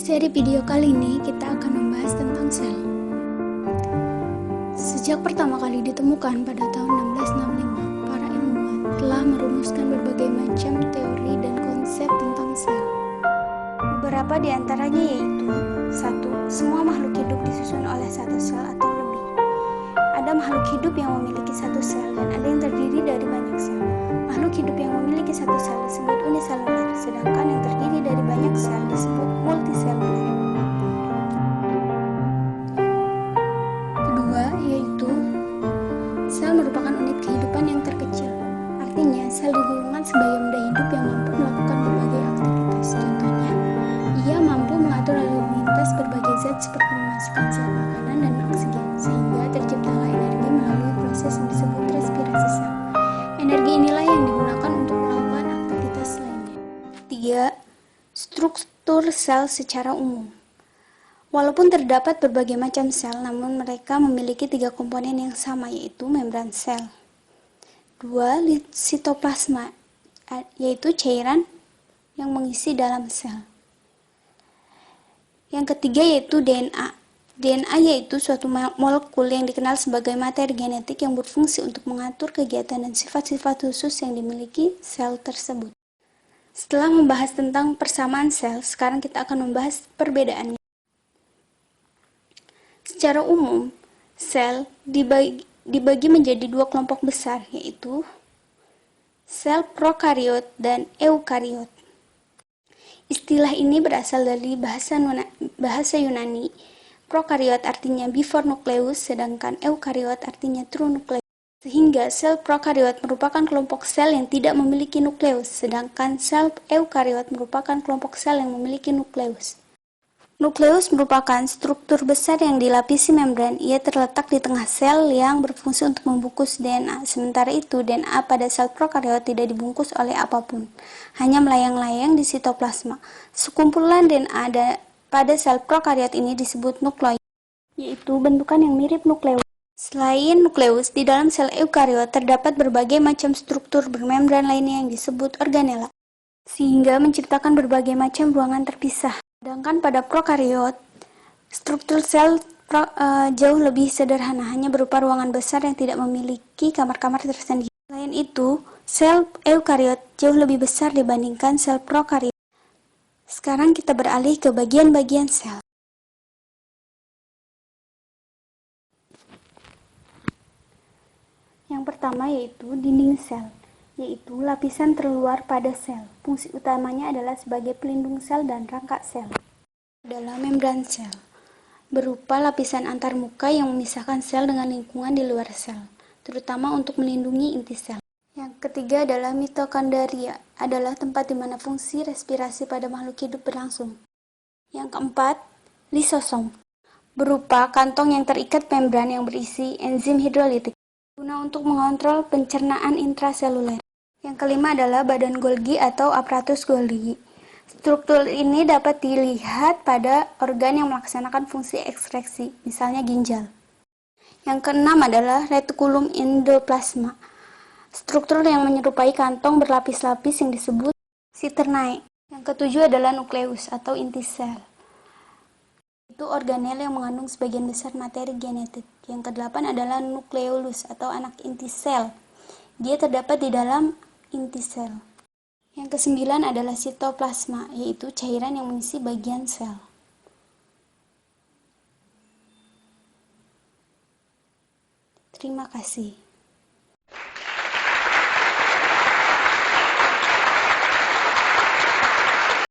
seri video kali ini kita akan membahas tentang sel. Sejak pertama kali ditemukan pada tahun 1665, para ilmuwan telah merumuskan berbagai macam teori dan konsep tentang sel. Beberapa di antaranya yaitu: 1. Semua makhluk hidup disusun oleh satu sel atau lebih. Ada makhluk hidup yang memiliki satu sel dan ada yang terdiri dari banyak sel. Makhluk hidup yang memiliki satu sel disebut uniseluler, sedangkan yang terdiri dari banyak sel disebut multiseluler. Kedua, yaitu sel merupakan unit kehidupan yang terkecil. Artinya, sel digolongkan sebagai benda hidup yang mampu melakukan berbagai aktivitas. Contohnya, ia mampu mengatur lalu lintas berbagai zat seperti memasukkan zat makanan dan oksigen, sehingga terciptalah energi melalui proses yang disebut respirasi sel. Energi inilah yang digunakan untuk melakukan aktivitas lainnya. 3. Struktur sel secara umum. Walaupun terdapat berbagai macam sel, namun mereka memiliki 3 komponen yang sama, yaitu membran sel. 2. Sitoplasma, yaitu cairan yang mengisi dalam sel. Yang ketiga yaitu DNA. DNA yaitu suatu molekul yang dikenal sebagai materi genetik yang berfungsi untuk mengatur kegiatan dan sifat-sifat khusus yang dimiliki sel tersebut. Setelah membahas tentang persamaan sel, sekarang kita akan membahas perbedaannya. Secara umum, sel dibagi menjadi 2 kelompok besar, yaitu sel prokariot dan eukariot. Istilah ini berasal dari bahasa Yunani. Prokariot artinya before nucleus, sedangkan eukariot artinya through nucleus. Sehingga sel prokariot merupakan kelompok sel yang tidak memiliki nukleus, sedangkan sel eukariot merupakan kelompok sel yang memiliki nukleus. Nukleus merupakan struktur besar yang dilapisi membran. Ia terletak di tengah sel yang berfungsi untuk membungkus DNA. Sementara itu, DNA pada sel prokariot tidak dibungkus oleh apapun, hanya melayang-layang di sitoplasma. Sekumpulan DNA pada sel prokariot ini disebut nukleus, yaitu bentukan yang mirip nukleus. Selain nukleus, di dalam sel eukariot terdapat berbagai macam struktur bermembran lainnya yang disebut organela, sehingga menciptakan berbagai macam ruangan terpisah. Sedangkan pada prokariot, struktur sel jauh lebih sederhana, hanya berupa ruangan besar yang tidak memiliki kamar-kamar tersendiri. Selain itu, sel eukariot jauh lebih besar dibandingkan sel prokariot. Sekarang kita beralih ke bagian-bagian sel. Yang pertama yaitu dinding sel, yaitu lapisan terluar pada sel. Fungsi utamanya adalah sebagai pelindung sel dan rangka sel. Adalah membran sel, berupa lapisan antarmuka yang memisahkan sel dengan lingkungan di luar sel, terutama untuk melindungi inti sel. Yang ketiga adalah mitokondria, adalah tempat di mana fungsi respirasi pada makhluk hidup berlangsung. Yang keempat, lisosom, berupa kantong yang terikat membran yang berisi enzim hidrolitik, guna untuk mengontrol pencernaan intraseluler. Yang kelima adalah badan Golgi atau aparatus Golgi. Struktur ini dapat dilihat pada organ yang melaksanakan fungsi ekstraksi, misalnya ginjal. Yang keenam adalah retikulum endoplasma, struktur yang menyerupai kantong berlapis-lapis yang disebut cisternae. Yang ketujuh adalah nukleus atau inti sel. Itu organel yang mengandung sebagian besar materi genetik. Yang kedelapan adalah nukleolus atau anak inti sel. Dia terdapat di dalam inti sel. Yang kesembilan adalah sitoplasma, yaitu cairan yang mengisi bagian sel. Terima kasih.